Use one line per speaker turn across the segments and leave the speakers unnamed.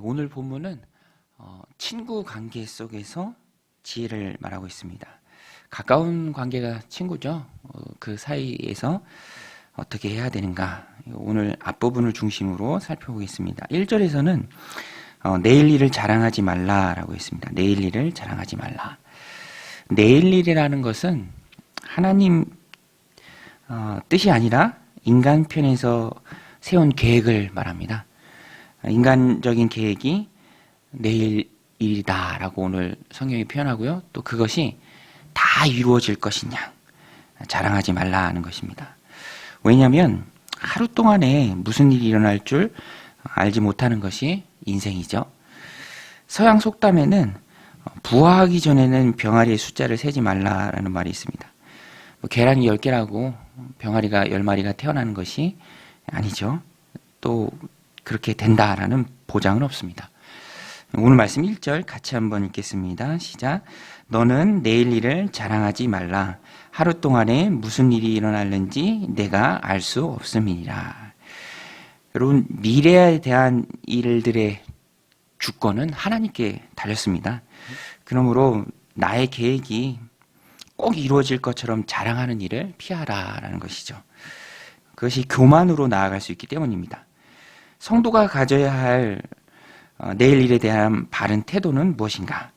오늘 본문은 친구 관계 속에서 지혜를 말하고 있습니다. 가까운 관계가 친구죠. 그 사이에서 어떻게 해야 되는가, 오늘 앞부분을 중심으로 살펴보겠습니다. 1절에서는 내일 일을 자랑하지 말라라고 했습니다. 내일 일을 자랑하지 말라. 내일 일이라는 것은 하나님 뜻이 아니라 인간 편에서 세운 계획을 말합니다. 인간적인 계획이 내일 일이다라고 오늘 성경이 표현하고요. 또 그것이 다 이루어질 것이냐, 자랑하지 말라는 것입니다. 왜냐하면 하루 동안에 무슨 일이 일어날 줄 알지 못하는 것이 인생이죠. 서양 속담에는 부화하기 전에는 병아리의 숫자를 세지 말라라는 말이 있습니다. 계란이 10개라고 병아리가 10마리가 태어나는 것이 아니죠. 또 그렇게 된다라는 보장은 없습니다. 오늘 말씀 1절 같이 한번 읽겠습니다. 시작. 너는 내일 일을 자랑하지 말라. 하루 동안에 무슨 일이 일어날는지 내가 알 수 없음이니라. 여러분, 미래에 대한 일들의 주권은 하나님께 달렸습니다. 그러므로 나의 계획이 꼭 이루어질 것처럼 자랑하는 일을 피하라라는 것이죠. 그것이 교만으로 나아갈 수 있기 때문입니다. 성도가 가져야 할 내일 일에 대한 바른 태도는 무엇인가?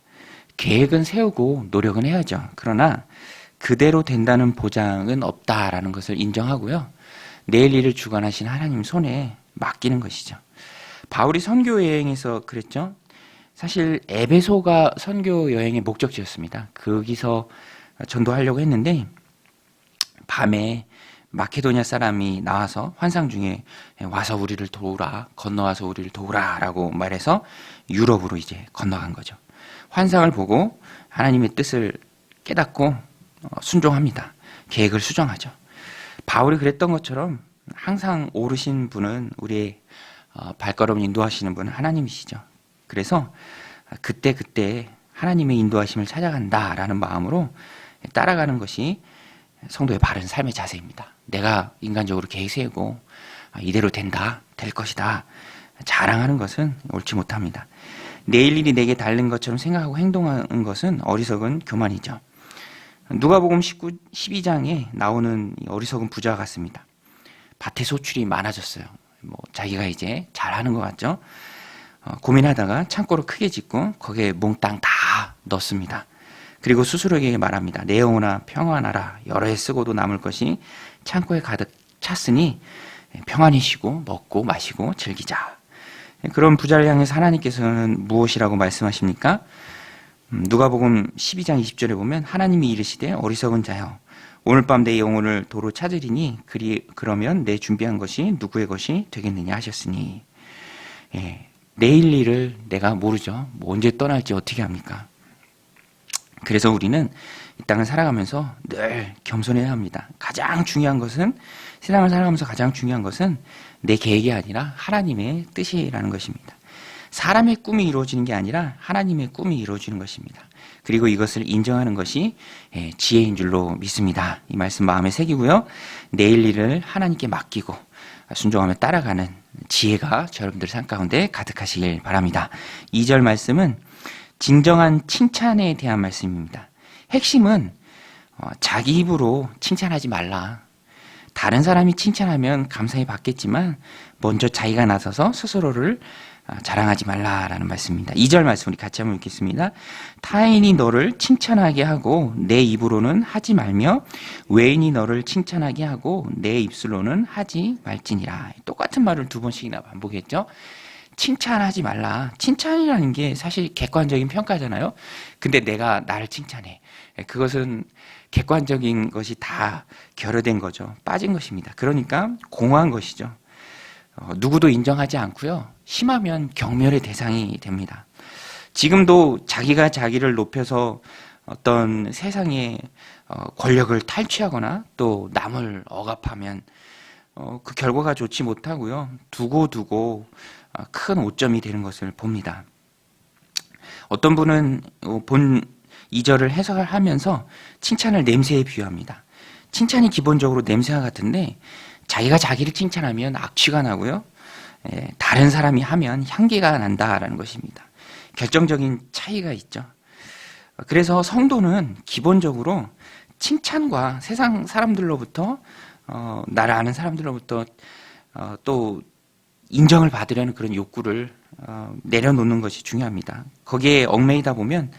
계획은 세우고 노력은 해야죠. 그러나 그대로 된다는 보장은 없다라는 것을 인정하고요. 내일 일을 주관하신 하나님 손에 맡기는 것이죠. 바울이 선교 여행에서 그랬죠. 사실 에베소가 선교 여행의 목적지였습니다. 거기서 전도하려고 했는데 밤에 마케도니아 사람이 나와서 환상 중에 와서 우리를 도우라, 건너와서 우리를 도우라라고 말해서 유럽으로 이제 건너간 거죠. 환상을 보고 하나님의 뜻을 깨닫고 순종합니다. 계획을 수정하죠. 바울이 그랬던 것처럼 항상 오르신 분은, 우리의 발걸음을 인도하시는 분은 하나님이시죠. 그래서 그때 하나님의 인도하심을 찾아간다라는 마음으로 따라가는 것이 성도의 바른 삶의 자세입니다. 내가 인간적으로 계획 세우고 이대로 된다, 될 것이다 자랑하는 것은 옳지 못합니다. 내일 일이 내게 달린 것처럼 생각하고 행동하는 것은 어리석은 교만이죠. 누가복음 12장에 나오는 어리석은 부자 같습니다. 밭에 소출이 많아졌어요. 자기가 이제 잘하는 것 같죠. 고민하다가 창고를 크게 짓고 거기에 몽땅 다 넣습니다. 그리고 스스로에게 말합니다. 내 영혼아 평안하라. 여러 해 쓰고도 남을 것이 창고에 가득 찼으니 평안히 쉬고 먹고 마시고 즐기자. 그런 부자를 향해서 하나님께서는 무엇이라고 말씀하십니까? 누가복음 12장 20절에 보면 하나님이 이르시되 어리석은 자여 오늘 밤 내 영혼을 도로 찾으리니 그러면 내 준비한 것이 누구의 것이 되겠느냐 하셨으니, 내일 일을 내가 모르죠. 언제 떠날지 어떻게 합니까? 그래서 우리는 이 땅을 살아가면서 늘 겸손해야 합니다. 가장 중요한 것은, 세상을 살아가면서 가장 중요한 것은 내 계획이 아니라 하나님의 뜻이라는 것입니다. 사람의 꿈이 이루어지는 게 아니라 하나님의 꿈이 이루어지는 것입니다. 그리고 이것을 인정하는 것이 지혜인 줄로 믿습니다. 이 말씀 마음에 새기고요. 내일 일을 하나님께 맡기고 순종하며 따라가는 지혜가 여러분들 삶 가운데 가득하시길 바랍니다. 2절 말씀은 진정한 칭찬에 대한 말씀입니다. 핵심은 자기 입으로 칭찬하지 말라. 다른 사람이 칭찬하면 감사히 받겠지만 먼저 자기가 나서서 스스로를 자랑하지 말라라는 말씀입니다. 2절 말씀 우리 같이 한번 읽겠습니다. 타인이 너를 칭찬하게 하고 내 입으로는 하지 말며 외인이 너를 칭찬하게 하고 내 입술로는 하지 말지니라. 똑같은 말을 2번씩이나 반복했죠. 칭찬하지 말라. 칭찬이라는 게 사실 객관적인 평가잖아요. 근데 내가 나를 칭찬해. 그것은 객관적인 것이 다 결여된 거죠. 빠진 것입니다. 그러니까 공허한 것이죠. 누구도 인정하지 않고요. 심하면 경멸의 대상이 됩니다. 지금도 자기가 자기를 높여서 어떤 세상의 권력을 탈취하거나 또 남을 억압하면 그 결과가 좋지 못하고요. 두고 큰 오점이 되는 것을 봅니다. 어떤 분은 본 2절을 해석을 하면서 칭찬을 냄새에 비유합니다. 칭찬이 기본적으로 냄새와 같은데 자기가 자기를 칭찬하면 악취가 나고요. 다른 사람이 하면 향기가 난다라는 것입니다. 결정적인 차이가 있죠. 그래서 성도는 기본적으로 칭찬과 세상 사람들로부터 나를 아는 사람들로부터 또 인정을 받으려는 그런 욕구를 내려놓는 것이 중요합니다. 거기에 얽매이다 보면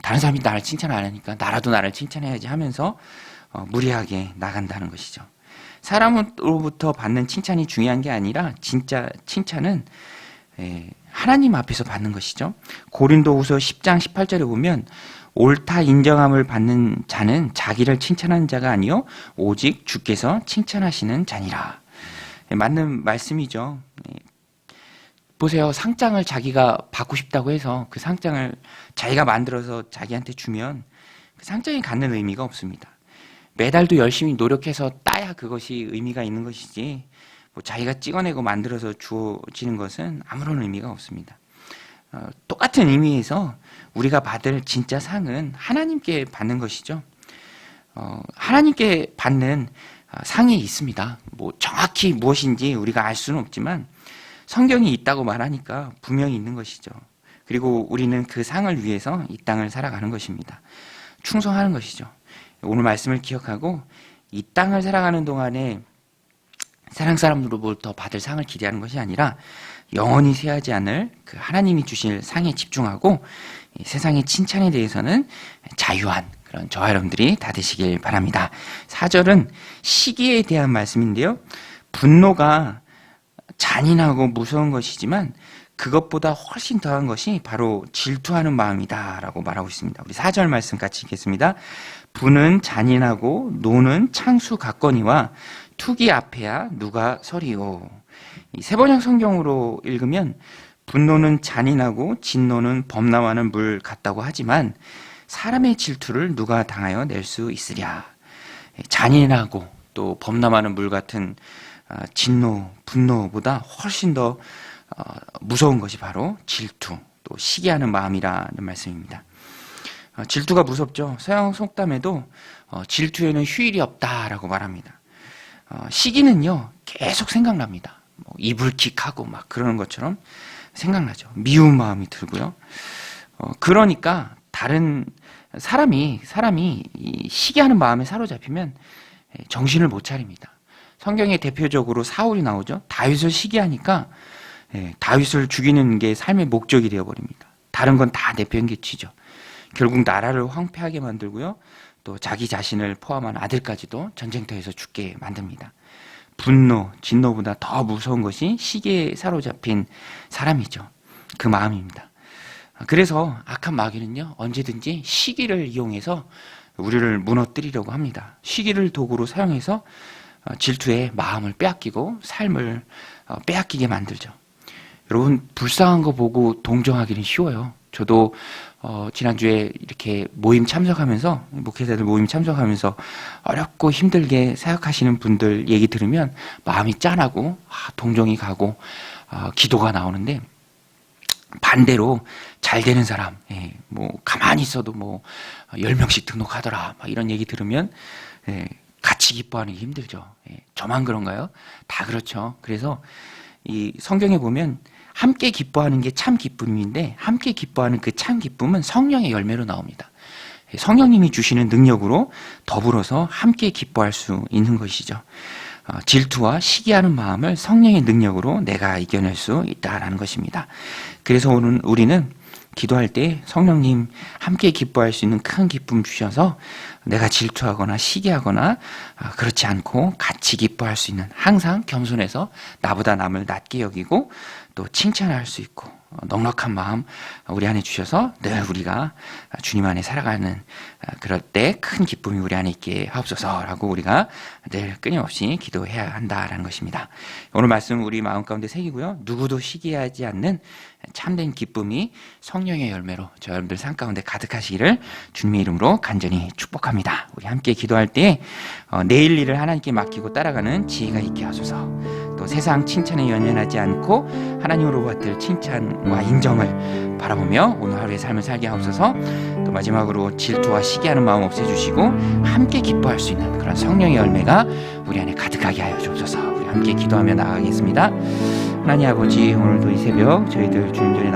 다른 사람이 나를 칭찬 안 하니까 나라도 나를 칭찬해야지 하면서 무리하게 나간다는 것이죠. 사람으로부터 받는 칭찬이 중요한 게 아니라 진짜 칭찬은 하나님 앞에서 받는 것이죠. 고린도후서 10장 18절에 보면 옳다 인정함을 받는 자는 자기를 칭찬하는 자가 아니요 오직 주께서 칭찬하시는 자니라. 맞는 말씀이죠. 보세요. 상장을 자기가 받고 싶다고 해서 그 상장을 자기가 만들어서 자기한테 주면 그 상장이 갖는 의미가 없습니다. 매달도 열심히 노력해서 따야 그것이 의미가 있는 것이지 뭐 자기가 찍어내고 만들어서 주어지는 것은 아무런 의미가 없습니다. 똑같은 의미에서 우리가 받을 진짜 상은 하나님께 받는 것이죠. 하나님께 받는 상이 있습니다. 뭐 정확히 무엇인지 우리가 알 수는 없지만 성경이 있다고 말하니까 분명히 있는 것이죠. 그리고 우리는 그 상을 위해서 이 땅을 살아가는 것입니다. 충성하는 것이죠. 오늘 말씀을 기억하고 이 땅을 살아가는 동안에 세상 사람들로부터 받을 상을 기대하는 것이 아니라 영원히 쇠하지 않을 그 하나님이 주실 상에 집중하고 세상의 칭찬에 대해서는 자유한 그런 저와 여러분들이 다 되시길 바랍니다. 4절은 시기에 대한 말씀인데요. 분노가 잔인하고 무서운 것이지만 그것보다 훨씬 더한 것이 바로 질투하는 마음이다 라고 말하고 있습니다. 우리 4절 말씀 같이 읽겠습니다. 분은 잔인하고 노는 창수 같거니와 투기 앞에야 누가 서리오. 이 세번역 성경으로 읽으면 분노는 잔인하고 진노는 범람하는 물 같다고 하지만 사람의 질투를 누가 당하여 낼 수 있으랴. 잔인하고 또 범람하는 물 같은 진노, 분노보다 훨씬 더 무서운 것이 바로 질투, 또 시기하는 마음이라는 말씀입니다. 질투가 무섭죠. 서양 속담에도 질투에는 휴일이 없다라고 말합니다. 시기는요 계속 생각납니다. 뭐 이불킥하고 막 그러는 것처럼 생각나죠. 미운 마음이 들고요. 그러니까 다른 사람이 이 시기하는 마음에 사로잡히면 정신을 못 차립니다. 성경에 대표적으로 사울이 나오죠. 다윗을 시기하니까 다윗을 죽이는 게 삶의 목적이 되어버립니다. 다른 건 다 내팽개치죠. 결국 나라를 황폐하게 만들고요. 또 자기 자신을 포함한 아들까지도 전쟁터에서 죽게 만듭니다. 분노, 진노보다 더 무서운 것이 시기에 사로잡힌 사람이죠. 그 마음입니다. 그래서 악한 마귀는요 언제든지 시기를 이용해서 우리를 무너뜨리려고 합니다. 시기를 도구로 사용해서 질투의 마음을 빼앗기고 삶을 빼앗기게 만들죠. 여러분 불쌍한 거 보고 동정하기는 쉬워요. 저도 지난주에 이렇게 모임 참석하면서 목회자들 모임 참석하면서 어렵고 힘들게 사역하시는 분들 얘기 들으면 마음이 짠하고 동정이 가고 기도가 나오는데 반대로 잘 되는 사람, 뭐 가만히 있어도 뭐 10명씩 등록하더라 막 이런 얘기 들으면 같이 기뻐하는 게 힘들죠. 저만 그런가요? 다 그렇죠. 그래서 이 성경에 보면 함께 기뻐하는 게 참 기쁨인데 함께 기뻐하는 그 참 기쁨은 성령의 열매로 나옵니다. 성령님이 주시는 능력으로 더불어서 함께 기뻐할 수 있는 것이죠. 질투와 시기하는 마음을 성령의 능력으로 내가 이겨낼 수 있다라는 것입니다. 그래서 오늘 우리는 기도할 때 성령님 함께 기뻐할 수 있는 큰 기쁨 주셔서 내가 질투하거나 시기하거나 그렇지 않고 같이 기뻐할 수 있는 항상 겸손해서 나보다 남을 낮게 여기고 또 칭찬할 수 있고 넉넉한 마음 우리 안에 주셔서 늘 우리가 주님 안에 살아가는 그럴 때 큰 기쁨이 우리 안에 있게 하옵소서라고 우리가 늘 끊임없이 기도해야 한다라는 것입니다. 오늘 말씀 우리 마음 가운데 새기고요. 누구도 시기하지 않는 참된 기쁨이 성령의 열매로 저 여러분들 삶 가운데 가득하시기를 주님의 이름으로 간절히 축복합니다. 우리 함께 기도할 때 내일 일을 하나님께 맡기고 따라가는 지혜가 있게 하소서. 또 세상 칭찬에 연연하지 않고 하나님으로 받을 칭찬과 인정을 바라보며 오늘 하루의 삶을 살게 하옵소서. 또 마지막으로 질투와 시기하는 마음 없애주시고 함께 기뻐할 수 있는 그런 성령의 열매가 우리 안에 가득하게 하여 주옵소서. 우리 함께 기도하며 나아가겠습니다. 하나님 아버지, 오늘도 이 새벽 저희들 주님 전에